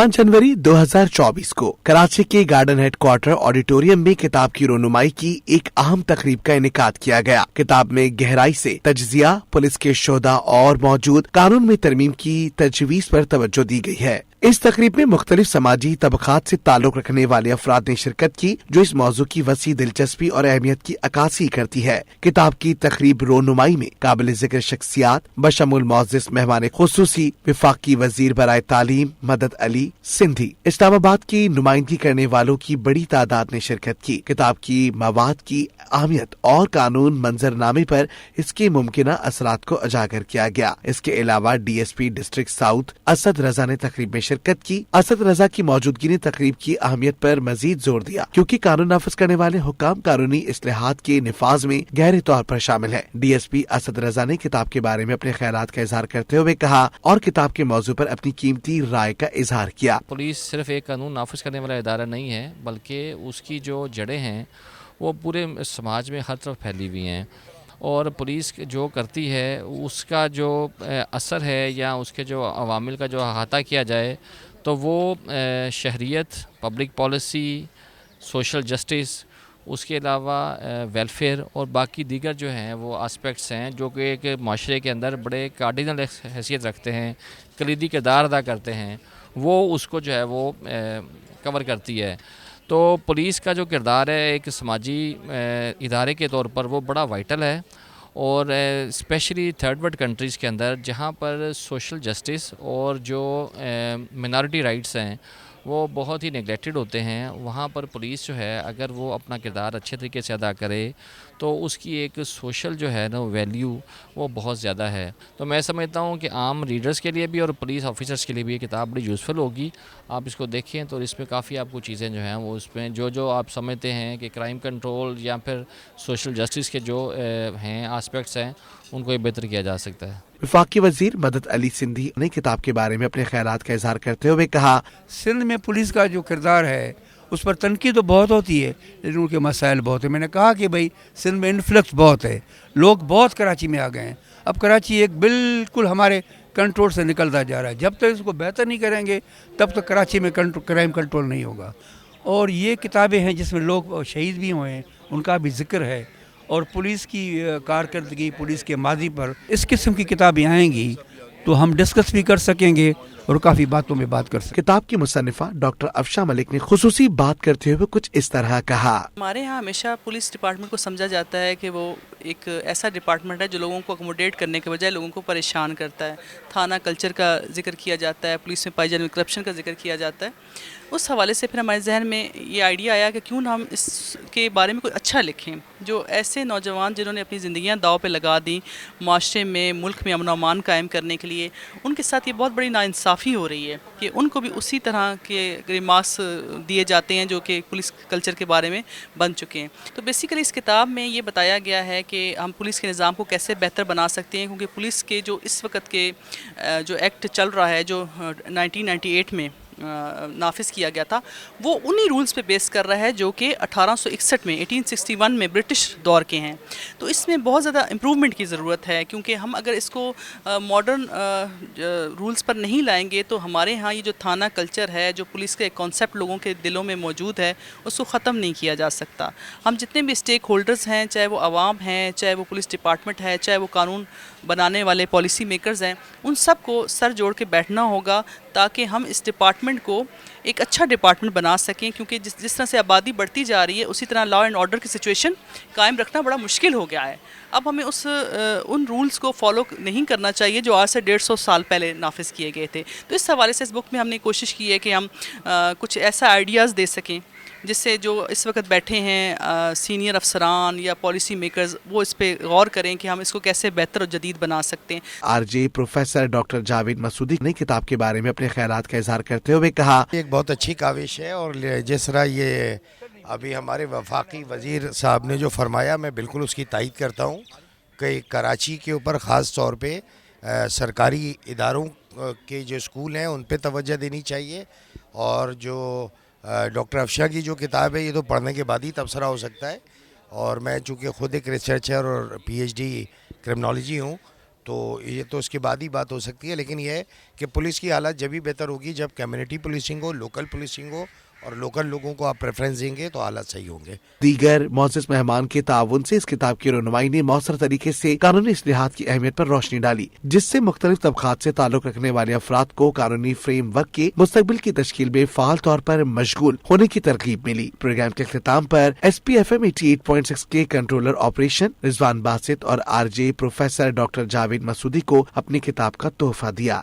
5 जनवरी 2024 को कराची के garden headquarter auditorium में किताब की रोनुमाई की एक अहम तकरीब का इनेकाद किया गया। किताब में गहराई से तज्जिया, पुलिस के शोधा और मौजूद कानून में तरमीम की तजवीज पर तवज्जो दी गई है। इस तकरीब में मुख्तलिफ समाजी तबकात से ताल्लुक रखने वाले अफराद ने शिरकत की, जो इस मौजू की वसी दिलचस्पी और अहमियत की अक्कासी करती है। किताब की तकरीब रोनुमाई में काबिल जिक्र शख्सियात बशमुल मोअज़्ज़िज़ मेहमान खुसूसी वफाकी वजीर बराए तालीम मदद अली सिंधी, इस्लामाबाद की नुमाइंदगी करने वालों की बड़ी तादाद ने शिरकत की। किताब की मवाद की अहमियत और कानून मंजरनामे पर इसके मुमकिन असरात को उजागर किया गया। इसके अलावा DSP डिस्ट्रिक्ट साउथ असद रजा ने तकरीब में शिरकत की। असद रजा की मौजूदगी ने तकरीब की अहमियत पर मजीद जोर दिया, क्योंकि कानून नाफिज करने वाले हुक्काम कानूनी इस्लाहात के निफाज में गहरे तौर पर शामिल है। DSP असद रजा ने किताब के बारे में अपने ख्यालात का इजहार करते हुए कहा और किताब के मौजू पर अपनी कीमती राय का इजहार किया। पुलिस सिर्फ एक कानून नाफिज करने वाला इदारा नहीं है, बल्कि उसकी जो जड़ें हैं वो पूरे समाज में हर तरफ फैली हुई हैं, और पुलिस जो करती है उसका जो असर है या उसके जो अवामिल का जो अहाता किया जाए तो वो शहरियत, पब्लिक पॉलिसी, सोशल जस्टिस, उसके अलावा वेलफेयर और बाकी दीगर जो हैं वो एस्पेक्ट्स हैं जो कि एक माशरे के अंदर बड़े कार्डिनल हैसियत रखते हैं, कलीदी किरदार अदा करते हैं, वो उसको जो है वो कवर करती है। तो पुलिस का जो किरदार है एक समाजी इदारे के तौर पर वो बड़ा वाइटल है, और स्पेशली थर्ड वर्ल्ड कंट्रीज़ के अंदर जहाँ पर सोशल जस्टिस और जो मिनॉरिटी राइट्स हैं वो बहुत ही नेगलेक्टेड होते हैं, वहाँ पर पुलिस जो है अगर वो अपना किरदार अच्छे तरीके से अदा करे तो उसकी एक सोशल जो है ना वैल्यू वो बहुत ज़्यादा है। तो मैं समझता हूँ कि आम रीडर्स के लिए भी और पुलिस ऑफिसर्स के लिए भी ये किताब बड़ी यूज़फुल होगी। आप इसको देखें तो इसमें काफ़ी आपको चीज़ें जो हैं वो उसमें जो आप समझते हैं कि क्राइम कंट्रोल या फिर सोशल जस्टिस के जो हैं एस्पेक्ट्स हैं उनको ये बेहतर किया जा सकता है। वफाकी वजीर मदद अली सिंधी ने किताब के बारे में अपने ख्यालात का इजहार करते हुए कहा, सिंध में पुलिस का जो किरदार है उस पर तनकीद तो बहुत होती है, लेकिन उनके मसाइल बहुत है। मैंने कहा कि भाई सिंध में इन्फ्लक्स बहुत है, लोग बहुत कराची में आ गए हैं। अब कराची एक बिल्कुल हमारे कंट्रोल से निकलता जा रहा है। जब तक इसको बेहतर नहीं करेंगे तब तक कराची में क्राइम कंट्रोल नहीं होगा। और ये किताबें हैं जिसमें लोग शहीद भी हुए हैं, उनका भी जिक्र है, और पुलिस की कारकर्दगी, पुलिस के माजी पर इस किस्म की किताबें आएंगी तो हम डिस्कस भी कर सकेंगे और काफ़ी बातों में बात कर सकेंगे। किताब की मुसन्निफा डॉक्टर अफशा मलिक ने खुसूसी बात करते हुए कुछ इस तरह कहा, हमारे यहाँ हमेशा पुलिस डिपार्टमेंट को समझा जाता है कि वो एक ऐसा डिपार्टमेंट है जो लोगों को अकोमोडेट करने के बजाय लोगों को परेशान करता है। थाना कल्चर का जिक्र किया जाता है, पुलिस में पाई जाने वाली करप्शन का जिक्र किया जाता है। उस हवाले से फिर हमारे जहन में ये आइडिया आया कि क्यों ना हम इसके बारे में कुछ अच्छा लिखें, जो ऐसे नौजवान जिन्होंने अपनी ज़िंदगियां दाव पे लगा दी माशरे में, मुल्क में अमन अमान कायम करने के लिए, उनके साथ ये बहुत बड़ी नाइंसाफ़ी हो रही है कि उनको भी उसी तरह के रिमार्क्स दिए जाते हैं जो कि पुलिस कल्चर के बारे में बन चुके हैं। तो बेसिकली इस किताब में ये बताया गया है कि हम पुलिस के निज़ाम को कैसे बेहतर बना सकते हैं, क्योंककि पुलिस के जो इस वक्त के जो एक्ट चल रहा है जो 1998 में नाफिज किया गया था, वो उन्हीं रूल्स पे बेस कर रहा है जो कि 1861 में 1861 में ब्रिटिश दौर के हैं। तो इसमें बहुत ज़्यादा इम्प्रूवमेंट की ज़रूरत है, क्योंकि हम अगर इसको मॉडर्न रूल्स पर नहीं लाएंगे तो हमारे यहाँ ये जो थाना कल्चर है, जो पुलिस का एक कॉन्सेप्ट लोगों के दिलों में मौजूद है, उसको ख़त्म नहीं किया जा सकता। हम जितने भी स्टेक होल्डर्स हैं, चाहे वो आवाम हैं, चाहे वो पुलिस डिपार्टमेंट है, चाहे वो कानून बनाने वाले पॉलिसी मेकर्स हैं, उन सब को सर जोड़ के बैठना होगा ताकि हम इस डिपार्टमेंट को एक अच्छा डिपार्टमेंट बना सकें। क्योंकि जिस तरह से आबादी बढ़ती जा रही है उसी तरह लॉ एंड ऑर्डर की सिचुएशन कायम रखना बड़ा मुश्किल हो गया है। अब हमें उन रूल्स को फॉलो नहीं करना चाहिए जो आज से 150 साल पहले नाफिज किए गए थे। तो इस हवाले से इस बुक में हमने कोशिश की है कि हम कुछ ऐसा आइडियाज़ दे सकें जिससे जो इस वक्त बैठे हैं सीनियर अफसरान या पॉलिसी मेकर्स वो इस पे गौर करें कि हम इसको कैसे बेहतर और जदीद बना सकते हैं। RJ professor doctor Javed Masoodi ने किताब के बारे में अपने ख्यालात का इजहार करते हुए कहा, एक बहुत अच्छी काविश है, और जिस तरह ये अभी हमारे वफाकी वजीर साहब ने जो फरमाया मैं बिल्कुल उसकी तायीद करता हूँ कि कराची के ऊपर ख़ास तौर पे सरकारी इदारों के जो स्कूल हैं उन पे तवज्जो देनी चाहिए। और जो डॉक्टर अफशा की जो किताब है ये तो पढ़ने के बाद ही तबसरा हो सकता है, और मैं चूँकि ख़ुद एक रिसर्चर और PhD क्रिमिनोलॉजी हूँ تو یہ تو اس کے بعد ہی بات ہو سکتی ہے، لیکن یہ ہے کہ پولیس کی حالت جب ہی بہتر ہوگی جب کمیونٹی پولیسنگ ہو، لوکل پولیسنگ ہو، اور لوکل لوگوں کو آپ پریفرنس دیں گے تو حالات صحیح ہوں گے۔ دیگر معزز مہمان کے تعاون سے اس کتاب کی رونمائی نے مؤثر طریقے سے قانونی اصلاحات کی اہمیت پر روشنی ڈالی، جس سے مختلف طبقات سے تعلق رکھنے والے افراد کو قانونی فریم ورک کے مستقبل کی تشکیل میں فعال طور پر مشغول ہونے کی ترغیب ملی۔ پروگرام کے اختتام پر SPFM 88.6 کے کنٹرولر آپریشن رضوان باسط اور RJ professor doctor Javed Masoodi کو اپنی کتاب کا تحفہ دیا۔